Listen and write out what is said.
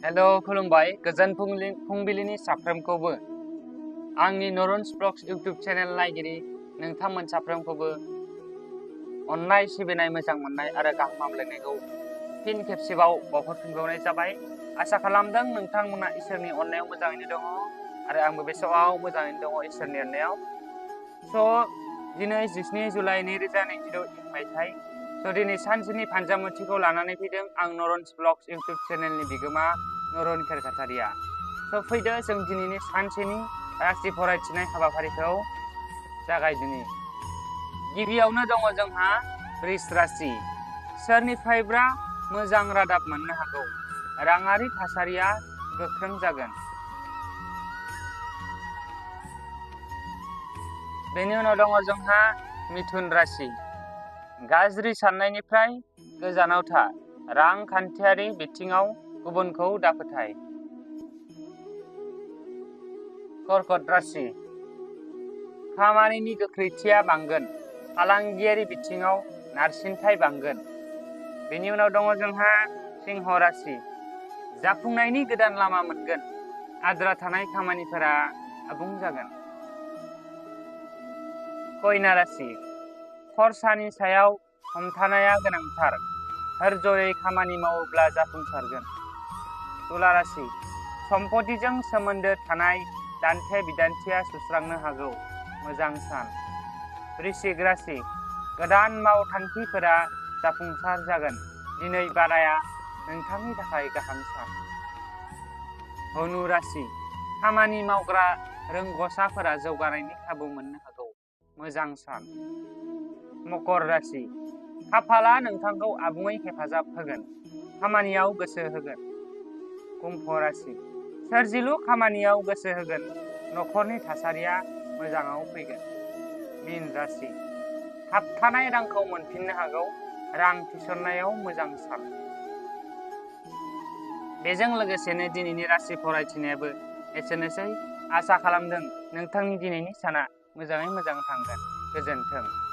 Hello खुलुमबाय गोजोन फुंबिलिनि साफ्रोमखौबो आंनि नरन्स ब्लग्स इउट्यूब चेनेल नायगिरि नोंथांमोन साफ्रोमखौबो अननाय सिबिनाय मोजां मोननाय आरो गाहाम हामलायनायखौ फिन खेबसेबाव बावहरफिनबावनाय जाबाय। आसा खालामदों नोंथांमोना इसोरनि अननायाव मोजाङैनो दङ आरो आंबो बे समाव मोजाङैनो दङ इसोरनि अननायाव। दिनै 17 जुलाइ 2022 मायथाइ। दिनै सानसेनि फानजामुथिखौ लानानै फैदों आं नरन्स ब्लग्स इउट्यूब चेनेलनि बिगोमा नरन खेरखातारिया। फैदो जों दिनैनि सानसेनि राशि फरायथिनाय हाबाफारिखौ जागायदिनि। गिबियावनो दङ जोंहा वृष राशि। सोरनिफ्रायबा मोजां रादाब मोननो हागौ। राङारि थासारिया गोख्रों जागोन। बेनि उनाव दङ जोंहा मिथुन राशि। गाज्रि साननायनिफ्राय गोजानाव था। रांखान्थियारि बिथिङाव गुबुनखौ दाफोथाय। कर्कट राशि। खामानिनि गोख्रैथिया बांगोन। फालांगियारि बिथिङाव नारसिनथाय बांगोन। बेनि उनाव दङ जोंहा सिंह राशि। जाफुंनायनि गोदान लामा मोनगोन। आद्रा थानाय खामानिफोरा आबुं जागोन। कन्या राशि। खरसानि सायाव हमथानाया गोनांथार। धैर्ययै खामानि मावोब्ला जाफुंसारगोन। तुला राशि। सम्पथिजों सोमोन्दो थानाय दान्थे बिदान्थिया सुस्रांनो हागौ। मोजां सान। वृश्चिक राशि। गोदान मावथांखिफोरा जाफुंसार जागोन। दिनै बाराया नोंथांनि थाखाय गाहाम सान। धनु राशि। खामानि मावग्रा रोंग'साफोरा जौगानायनि खाबु मोननो हागौ। मोजां सान। मकर राशि। खाफाला नोंथांखौ आबुङै हेफाजाब होगोन। खामानियाव गोसो होगोन। कुम्भ राशि। सोरजिलु खामानियाव गोसो होगोन। नखरनि थासारिया मोजाङाव फैगोन। मीन राशि। थाबथानाय रांखौ मोनफिननो हागौ। रां थिसननायाव मोजां सान। बेजों लोगोसेनो दिनैनि राशि फरायथिनायाबो एसेनोसै। आसा खालामदों नोंथांनि दिनैनि साना मोजाङै मोजां थांगोन। गोजोन्थों।